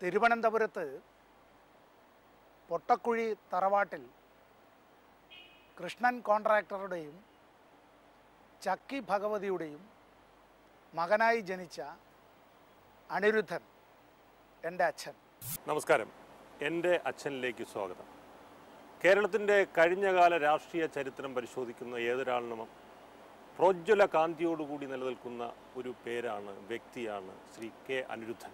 തിരുവനന്തപുരത്ത് പൊട്ടക്കുഴി തറവാട്ടിൽ കൃഷ്ണൻ കോൺട്രാക്ടറുടെയും ചക്കി ഭഗവതിയുടെയും മകനായി ജനിച്ച അനിരുദ്ധൻ എൻ്റെ അച്ഛൻ. നമസ്കാരം. എൻ്റെ അച്ഛനിലേക്ക് സ്വാഗതം. കേരളത്തിൻ്റെ കഴിഞ്ഞകാല രാഷ്ട്രീയ ചരിത്രം പരിശോധിക്കുന്ന ഏതൊരാളിനും പ്രോജ്വല കാന്തിയോടുകൂടി നിലനിൽക്കുന്ന ഒരു പേരാണ്, വ്യക്തിയാണ് ശ്രീ കെ അനിരുദ്ധൻ.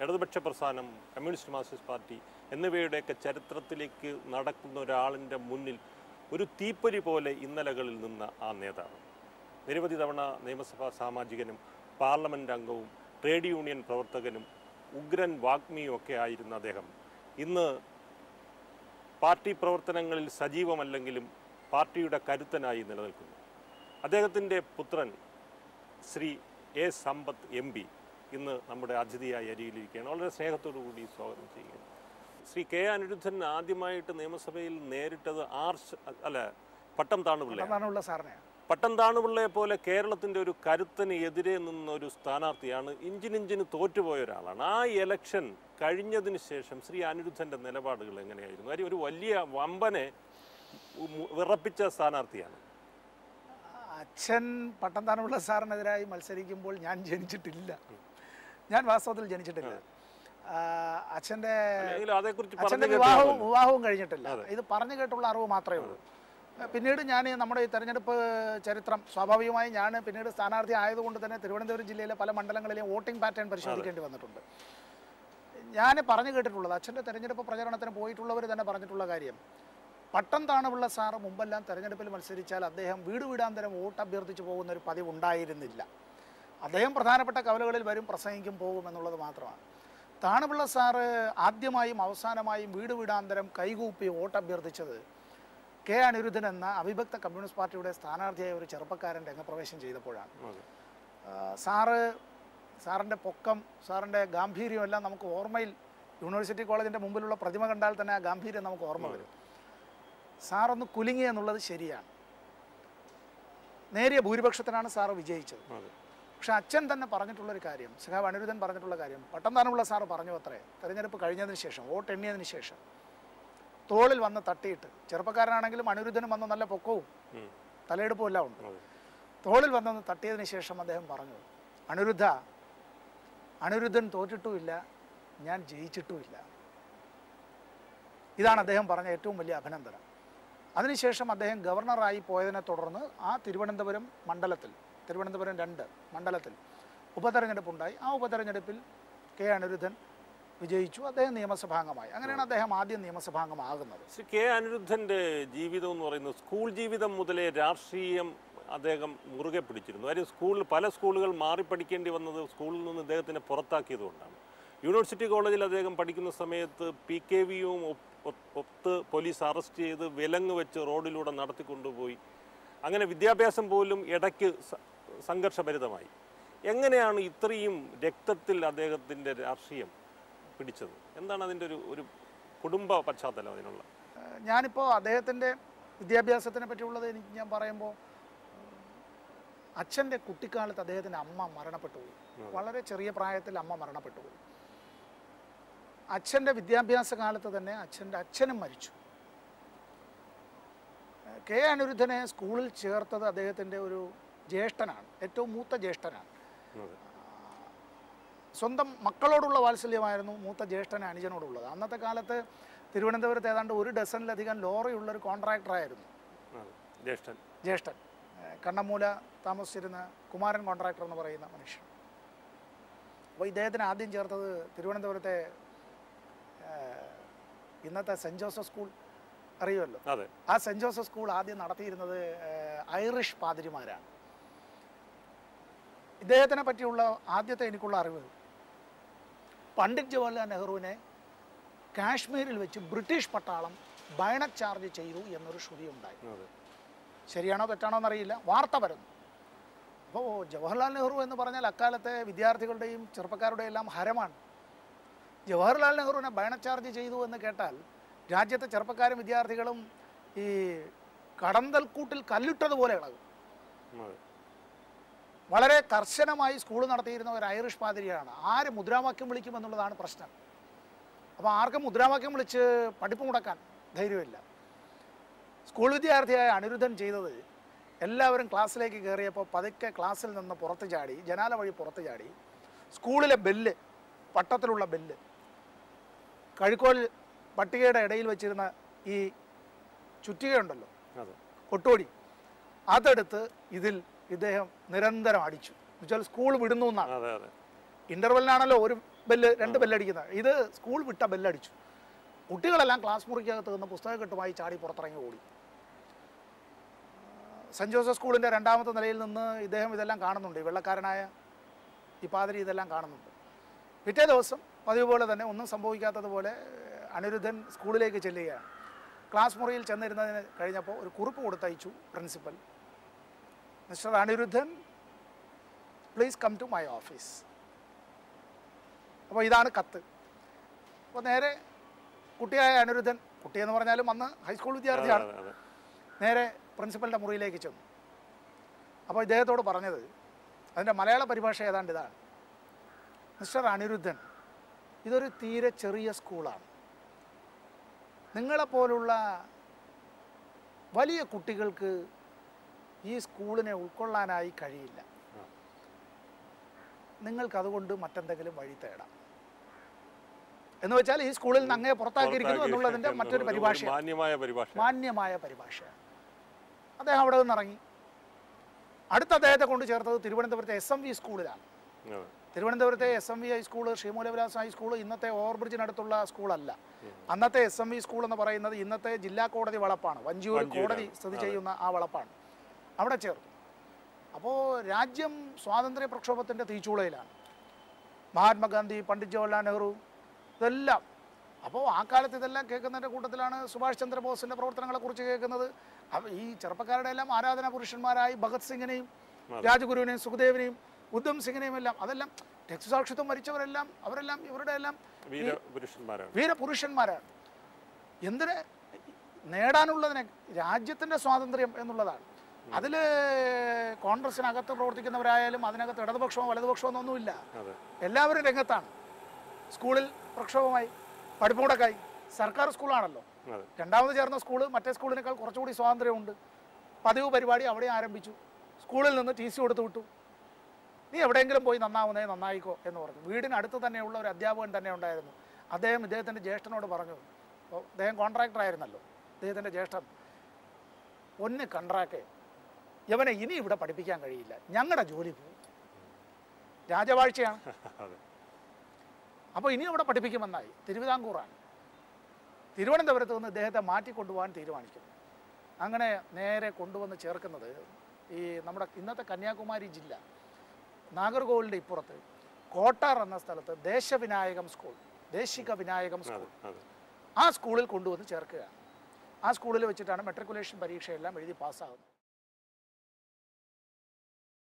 ഇടതുപക്ഷ പ്രസ്ഥാനം, കമ്മ്യൂണിസ്റ്റ് മാർക്സിസ്റ്റ് പാർട്ടി എന്നിവയുടെയൊക്കെ ചരിത്രത്തിലേക്ക് നടക്കുന്ന ഒരാളിൻ്റെ മുന്നിൽ ഒരു തീപ്പൊരി പോലെ ഇന്നലകളിൽ നിന്ന ആ നേതാവ്. നിരവധി തവണ നിയമസഭാ സാമാജികനും പാർലമെൻറ്റ് അംഗവും ട്രേഡ് യൂണിയൻ പ്രവർത്തകനും ഉഗ്രൻ വാഗ്മിയും ഒക്കെ ആയിരുന്ന അദ്ദേഹം ഇന്ന് പാർട്ടി പ്രവർത്തനങ്ങളിൽ സജീവമല്ലെങ്കിലും പാർട്ടിയുടെ കരുത്തനായി നിലനിൽക്കുന്നു. അദ്ദേഹത്തിൻ്റെ പുത്രൻ ശ്രീ എ സമ്പത്ത് MP ഇന്ന് നമ്മുടെ അതിഥിയായി അരികിലിരിക്കുകയാണ്. വളരെ സ്നേഹത്തോടു കൂടി സ്വാഗതം ചെയ്യുകയാണ്. ശ്രീ കെ അനിരുദ്ധൻ ആദ്യമായിട്ട് നിയമസഭയിൽ നേരിട്ടത് പട്ടം താണുപിള്ളയാണ്. പട്ടം താണുപിള്ളയെ പോലെ കേരളത്തിൻ്റെ ഒരു കരുത്തിന് എതിരെ നിന്ന ഒരു സ്ഥാനാർത്ഥിയാണ്. ഇഞ്ചിനിഞ്ചിന് തോറ്റുപോയ ഒരാളാണ്. ആ ഇലക്ഷൻ കഴിഞ്ഞതിന് ശേഷം ശ്രീ അനിരുദ്ധൻ്റെ നിലപാടുകൾ എങ്ങനെയായിരുന്നു? കാര്യം ഒരു വലിയ വമ്പനെ വിറപ്പിച്ച സ്ഥാനാർത്ഥിയാണ്. അച്ഛൻ പട്ടം താണുപിള്ള സാറിനെതിരായി മത്സരിക്കുമ്പോൾ ഞാൻ ജനിച്ചിട്ടില്ല. ഞാൻ വാസ്തവത്തിൽ ജനിച്ചിട്ടില്ല. അച്ഛൻ്റെ വിവാഹവും കഴിഞ്ഞിട്ടില്ല. ഇത് പറഞ്ഞു കേട്ടുള്ള അറിവ് മാത്രമേ ഉള്ളൂ. പിന്നീട് ഞാൻ നമ്മുടെ ഈ തെരഞ്ഞെടുപ്പ് ചരിത്രം സ്വാഭാവികമായി ഞാൻ പിന്നീട് സ്ഥാനാർത്ഥി ആയതുകൊണ്ട് തന്നെ തിരുവനന്തപുരം ജില്ലയിലെ പല മണ്ഡലങ്ങളിലെയും വോട്ടിംഗ് പാറ്റേൺ പരിശോധിക്കേണ്ടി വന്നിട്ടുണ്ട്. ഞാൻ പറഞ്ഞു കേട്ടിട്ടുള്ളത്, അച്ഛൻ്റെ തെരഞ്ഞെടുപ്പ് പ്രചരണത്തിന് പോയിട്ടുള്ളവർ തന്നെ പറഞ്ഞിട്ടുള്ള കാര്യം, പട്ടം താണുപിള്ള സാറ് മുമ്പെല്ലാം തെരഞ്ഞെടുപ്പിൽ മത്സരിച്ചാൽ അദ്ദേഹം വീട് വീടാന്തരം വോട്ട് അഭ്യർത്ഥിച്ച് പോകുന്ന ഒരു പതിവ് ഉണ്ടായിരുന്നില്ല. അദ്ദേഹം പ്രധാനപ്പെട്ട കവലകളിൽ വരും, പ്രസംഗിക്കും, പോകും എന്നുള്ളത് മാത്രമാണ്. താണുപിള്ള സാറ് ആദ്യമായും അവസാനമായും വീട് വീടാന്തരം കൈകൂപ്പി വോട്ട് അഭ്യർത്ഥിച്ചത് കെ അനിരുദ്ധൻ എന്ന അവിഭക്ത കമ്മ്യൂണിസ്റ്റ് പാർട്ടിയുടെ സ്ഥാനാർത്ഥിയായ ഒരു ചെറുപ്പക്കാരൻ രംഗപ്രവേശം ചെയ്തപ്പോഴാണ്. സാറിൻ്റെ പൊക്കം, സാറിൻ്റെ ഗാംഭീര്യം എല്ലാം നമുക്ക് ഓർമ്മയിൽ, യൂണിവേഴ്സിറ്റി കോളേജിൻ്റെ മുമ്പിലുള്ള പ്രതിമ കണ്ടാൽ തന്നെ ആ ഗാംഭീര്യം നമുക്ക് ഓർമ്മ വരും. സാറൊന്ന് കുലുങ്ങി എന്നുള്ളത് ശരിയാണ്. നേരിയ ഭൂരിപക്ഷത്തിനാണ് സാറ് വിജയിച്ചത്. പക്ഷെ അച്ഛൻ തന്നെ പറഞ്ഞിട്ടുള്ളൊരു കാര്യം, സഖാവ് അനിരുദ്ധൻ പറഞ്ഞിട്ടുള്ള കാര്യം, പട്ടം താണുപിള്ള സാറ് പറഞ്ഞു അത്രേ, തെരഞ്ഞെടുപ്പ് കഴിഞ്ഞതിന് ശേഷം, വോട്ട് എണ്ണിയതിന് ശേഷം തോളിൽ വന്ന് തട്ടിയിട്ട്, ചെറുപ്പക്കാരനാണെങ്കിലും അനിരുദ്ധനും വന്ന് നല്ല പൊക്കവും തലയെടുപ്പും എല്ലാം ഉണ്ട്, തോളിൽ വന്നൊന്ന് തട്ടിയതിന് ശേഷം അദ്ദേഹം പറഞ്ഞു, അനിരുദ്ധൻ തോറ്റിട്ടുമില്ല, ഞാൻ ജയിച്ചിട്ടുമില്ല. ഇതാണ് അദ്ദേഹം പറഞ്ഞ ഏറ്റവും വലിയ അഭിനന്ദനം. അതിനുശേഷം അദ്ദേഹം ഗവർണറായി പോയതിനെ തുടർന്ന് ആ തിരുവനന്തപുരം 2 മണ്ഡലത്തിൽ ഉപതെരഞ്ഞെടുപ്പുണ്ടായി. ആ ഉപതെരഞ്ഞെടുപ്പിൽ കെ അനിരുദ്ധൻ വിജയിച്ചു. അദ്ദേഹം നിയമസഭാംഗമായി. അങ്ങനെയാണ് അദ്ദേഹം ആദ്യം നിയമസഭാംഗമാകുന്നത്. ശ്രീ കെ അനിരുദ്ധൻ്റെ ജീവിതം എന്ന് പറയുന്നത് സ്കൂൾ ജീവിതം മുതലേ രാഷ്ട്രീയം അദ്ദേഹം മുറുകെ പിടിച്ചിരുന്നു. കാര്യം പല സ്കൂളുകൾ മാറി പഠിക്കേണ്ടി വന്നത് സ്കൂളിൽ നിന്ന് അദ്ദേഹത്തിനെ പുറത്താക്കിയതുകൊണ്ടാണ്. യൂണിവേഴ്സിറ്റി കോളേജിൽ അദ്ദേഹം പഠിക്കുന്ന സമയത്ത് PKVയും ഒത്ത് പോലീസ് അറസ്റ്റ് ചെയ്ത് വിലങ്ങ് വെച്ച് റോഡിലൂടെ നടത്തിക്കൊണ്ടുപോയി. അങ്ങനെ വിദ്യാഭ്യാസം പോലും ഇടയ്ക്ക് സംഘർഷഭരിതമായി. എങ്ങനെയാണ് ഇത്രയും രക്തത്തിൽ അദ്ദേഹത്തിൻ്റെ രാഷ്ട്രീയം പിടിച്ചത്? എന്താണ് അതിൻ്റെ ഒരു കുടുംബ പശ്ചാത്തലം അതിനുള്ള? ഞാനിപ്പോൾ അദ്ദേഹത്തിൻ്റെ വിദ്യാഭ്യാസത്തിനെ പറ്റിയുള്ളത് ഞാൻ പറയുമ്പോൾ, അച്ഛൻ്റെ കുട്ടിക്കാലത്ത് അദ്ദേഹത്തിൻ്റെ അമ്മ മരണപ്പെട്ടുപോയി. വളരെ ചെറിയ പ്രായത്തിൽ അമ്മ മരണപ്പെട്ടുപോയി. അച്ഛൻ്റെ വിദ്യാഭ്യാസ കാലത്ത് തന്നെ അച്ഛനും മരിച്ചു. കെ അനിരുദ്ധനെ സ്കൂളിൽ ചേർത്തത് അദ്ദേഹത്തിൻ്റെ ഒരു ജ്യേഷ്ഠനാണ്, ഏറ്റവും മൂത്ത ജ്യേഷ്ഠനാണ്. സ്വന്തം മക്കളോടുള്ള വാത്സല്യമായിരുന്നു മൂത്ത ജ്യേഷ്ഠന് അനുജനോടുള്ളത്. അന്നത്തെ കാലത്ത് തിരുവനന്തപുരത്ത് ഏതാണ്ട് 1 ഡസനിലധികം ലോറിയുള്ളൊരു കോൺട്രാക്ടറായിരുന്നു ജ്യേഷ്ഠൻ. കണ്ണമ്മൂല താമസിച്ചിരുന്ന കുമാരൻ കോൺട്രാക്ടർ എന്ന് പറയുന്ന മനുഷ്യൻ. അപ്പോൾ ഇദ്ദേഹത്തിന് ആദ്യം ചേർത്തത് തിരുവനന്തപുരത്തെ ഇന്നത്തെ സെൻറ്റ് ജോസഫ് സ്കൂൾ അറിയുമല്ലോ, ആ സെൻറ്റ് ജോസഫ് സ്കൂൾ ആദ്യം നടത്തിയിരുന്നത് ഐറിഷ് പാതിരിമാരാണ്. ഇദ്ദേഹത്തിനെ പറ്റിയുള്ള ആദ്യത്തെ എനിക്കുള്ള അറിവ്, പണ്ഡിറ്റ് ജവഹർലാൽ നെഹ്റുവിനെ കാശ്മീരിൽ വെച്ച് ബ്രിട്ടീഷ് പട്ടാളം ബൈണറ്റ് ചാർജ് ചെയ്തു എന്നൊരു ശ്രുതി ഉണ്ടായി. ശരിയാണോ തെറ്റാണോ എന്നറിയില്ല, വാർത്ത വരുന്നു. അപ്പോൾ ജവഹർലാൽ നെഹ്റു എന്ന് പറഞ്ഞാൽ അക്കാലത്തെ വിദ്യാർത്ഥികളുടെയും ചെറുപ്പക്കാരുടെയും എല്ലാം ഹരമാണ്. ജവഹർലാൽ നെഹ്റുവിനെ ബൈണറ്റ് ചാർജ് ചെയ്തു എന്ന് കേട്ടാൽ രാജ്യത്തെ ചെറുപ്പക്കാരും വിദ്യാർത്ഥികളും ഈ കടന്തൽക്കൂട്ടിൽ കല്ലിട്ടതുപോലെ ഇളകും. വളരെ കർശനമായി സ്കൂൾ നടത്തിയിരുന്ന ഒരു ഐറിഷ് പാതിരിയാണ്. ആര് മുദ്രാവാക്യം വിളിക്കുമെന്നുള്ളതാണ് പ്രശ്നം. അപ്പോൾ ആർക്കും മുദ്രാവാക്യം വിളിച്ച് പഠിപ്പ് മുടക്കാൻ ധൈര്യമില്ല. സ്കൂൾ വിദ്യാർത്ഥിയായ അനിരുദ്ധൻ ചെയ്തത്, എല്ലാവരും ക്ലാസ്സിലേക്ക് കയറിയപ്പോൾ പതുക്കെ ക്ലാസ്സിൽ നിന്ന് പുറത്ത് ചാടി, ജനാല വഴി പുറത്ത് ചാടി, സ്കൂളിലെ ബെല്ല്, പട്ടത്തിലുള്ള ബെല്ല്, കഴുക്കോൽ പട്ടികയുടെ ഇടയിൽ വെച്ചിരുന്ന ഈ ചുറ്റികയുണ്ടല്ലോ, കൊട്ടോടി, അതെടുത്ത് ഇദ്ദേഹം നിരന്തരം അടിച്ചു. എന്നുവെച്ചാൽ സ്കൂൾ വിടുന്നു എന്നാണ്. ഇൻ്റർവെല്ലിനാണല്ലോ ഒരു ബെല്ല് 2 ബെല്ലടിക്കുന്നത്, ഇത് സ്കൂൾ വിട്ട ബെല്ലടിച്ചു. കുട്ടികളെല്ലാം ക്ലാസ് മുറിക്കകത്ത് നിന്ന് പുസ്തകക്കെട്ടുമായി ചാടി പുറത്തിറങ്ങി ഓടി. സെൻറ്റ് ജോസഫ് സ്കൂളിൻ്റെ 2ാമത്തെ നിലയിൽ നിന്ന് ഇദ്ദേഹം ഇതെല്ലാം കാണുന്നുണ്ട്. ഈ വെള്ളക്കാരനായ ഈ പാതിരി ഇതെല്ലാം കാണുന്നുണ്ട്. പിറ്റേ ദിവസം പതിവ് പോലെ തന്നെ ഒന്നും സംഭവിക്കാത്തതുപോലെ അനിരുദ്ധൻ സ്കൂളിലേക്ക് ചെല്ലുകയാണ്. ക്ലാസ് മുറിയിൽ ചെന്നിരുന്നതിന് കഴിഞ്ഞപ്പോൾ ഒരു കുറിപ്പ് കൊടുത്തയച്ചു principal. Mister Anirudhan, please come to my office. അപ്പോൾ ഇതാണ് കത്ത്. അപ്പോൾ നേരെ കുട്ടിയായ അനിരുദ്ധൻ, കുട്ടിയെന്ന് പറഞ്ഞാലും അന്ന് ഹൈസ്കൂൾ വിദ്യാർത്ഥിയാണ്, നേരെ പ്രിൻസിപ്പലിൻ്റെ മുറിയിലേക്ക് ചെന്നു. അപ്പോൾ ഇദ്ദേഹത്തോട് പറഞ്ഞത്, അതിൻ്റെ മലയാള പരിഭാഷ ഏതാണ്ട് ഇതാണ്: മിസ്റ്റർ അനിരുദ്ധൻ, ഇതൊരു തീരെ ചെറിയ സ്കൂളാണ്. നിങ്ങളെപ്പോലുള്ള വലിയ കുട്ടികൾക്ക് ഈ സ്കൂളിനെ ഉൾക്കൊള്ളാനായി കഴിയില്ല. നിങ്ങൾക്കതുകൊണ്ട് മറ്റെന്തെങ്കിലും വഴി തേടാം. എന്ന് വെച്ചാൽ ഈ സ്കൂളിൽ നിന്ന് അങ്ങേ പുറത്താക്കിയിരിക്കുന്നു എന്നുള്ളതിൻ്റെ മറ്റൊരു പരിഭാഷ, മാന്യമായ പരിഭാഷ. അദ്ദേഹം അവിടെ നിന്ന് ഇറങ്ങി. അടുത്ത അദ്ദേഹത്തെ കൊണ്ട് ചേർത്തത് തിരുവനന്തപുരത്തെ SMV സ്കൂളിലാണ്. തിരുവനന്തപുരത്തെ SMV ഹൈസ്കൂൾ, ശ്രീമൂലവിലാസ് ഹൈസ്കൂൾ ഇന്നത്തെ ഓവർബ്രിഡ്ജിനടുത്തുള്ള സ്കൂളല്ല. അന്നത്തെ SMV സ്കൂൾ എന്ന് പറയുന്നത് ഇന്നത്തെ ജില്ലാ കോടതി വളപ്പാണ്, വഞ്ചിയൂർ കോടതി സ്ഥിതി ചെയ്യുന്ന ആ വളപ്പാണ്. അവിടെ ചേർന്നു. അപ്പോൾ രാജ്യം സ്വാതന്ത്ര്യ പ്രക്ഷോഭത്തിൻ്റെ തീച്ചൂളയിലാണ്. മഹാത്മാഗാന്ധി, പണ്ഡിറ്റ് ജവഹർലാൽ നെഹ്റു, ഇതെല്ലാം. അപ്പോൾ ആ കാലത്ത് ഇതെല്ലാം കേൾക്കുന്നതിൻ്റെ കൂട്ടത്തിലാണ് സുഭാഷ് ചന്ദ്രബോസിൻ്റെ പ്രവർത്തനങ്ങളെക്കുറിച്ച് കേൾക്കുന്നത്. ഈ ചെറുപ്പക്കാരുടെ എല്ലാം ആരാധനാ പുരുഷന്മാരായി ഭഗത് സിംഗിനെയും രാജഗുരുവിനെയും സുഖദേവിനെയും ഉദ്ധം സിംഗിനെയും എല്ലാം, അതെല്ലാം രക്തസാക്ഷിത്വം വരിച്ചവരെല്ലാം, അവരെല്ലാം ഇവരുടെ എല്ലാം വീരപുരുഷന്മാരാണ്. എന്തിന് നേടാനുള്ളതിനെ, രാജ്യത്തിൻ്റെ സ്വാതന്ത്ര്യം എന്നുള്ളതാണ്. അതിൽ കോൺഗ്രസിനകത്ത് പ്രവർത്തിക്കുന്നവരായാലും അതിനകത്ത് ഇടതുപക്ഷമോ വലതുപക്ഷമോ എന്നൊന്നുമില്ല, എല്ലാവരും രംഗത്താണ്. സ്കൂളിൽ പ്രക്ഷോഭമായി, പഠിപ്പുമുടക്കായി. സർക്കാർ സ്കൂളാണല്ലോ. 2ാമത് ചേർന്ന സ്കൂള് മറ്റേ സ്കൂളിനേക്കാൾ കുറച്ചുകൂടി സ്വാതന്ത്ര്യമുണ്ട്. പതിവ് പരിപാടി അവിടെ ആരംഭിച്ചു. സ്കൂളിൽ നിന്ന് TC കൊടുത്തു വിട്ടു. നീ എവിടെയെങ്കിലും പോയി നന്നായിക്കോ എന്ന് പറഞ്ഞു. വീടിനടുത്ത് തന്നെയുള്ള ഒരു അധ്യാപകൻ തന്നെ ഉണ്ടായിരുന്നു. അദ്ദേഹം ഇദ്ദേഹത്തിൻ്റെ ജ്യേഷ്ഠനോട് പറഞ്ഞു, അപ്പോൾ അദ്ദേഹം കോൺട്രാക്ടറായിരുന്നല്ലോ, ഇദ്ദേഹത്തിൻ്റെ ജ്യേഷ്ഠൻ, ഒന്ന് കൺട്രാക്ട്, ഇവനെ ഇനി ഇവിടെ പഠിപ്പിക്കാൻ കഴിയില്ല, ഞങ്ങളുടെ ജോലി പോകും, രാജവാഴ്ചയാണ്. അപ്പോൾ ഇനി അവിടെ പഠിപ്പിക്കുമെന്നായി. തിരുവിതാംകൂറാണ്. തിരുവനന്തപുരത്ത് നിന്ന് ഇദ്ദേഹത്തെ മാറ്റിക്കൊണ്ടുപോകാൻ തീരുമാനിക്കുന്നു. അങ്ങനെ നേരെ കൊണ്ടുവന്ന് ചേർക്കുന്നത് ഈ നമ്മുടെ ഇന്നത്തെ കന്യാകുമാരി ജില്ല, നാഗർകോവിലിൻ്റെ ഇപ്പുറത്ത് കോട്ടാർ എന്ന സ്ഥലത്ത് ദേശിക വിനായകം സ്കൂൾ, ആ സ്കൂളിൽ കൊണ്ടുവന്ന് ചേർക്കുകയാണ്. ആ സ്കൂളിൽ വെച്ചിട്ടാണ് മെട്രിക്കുലേഷൻ പരീക്ഷയെല്ലാം എഴുതി പാസ്സാകുന്നത്.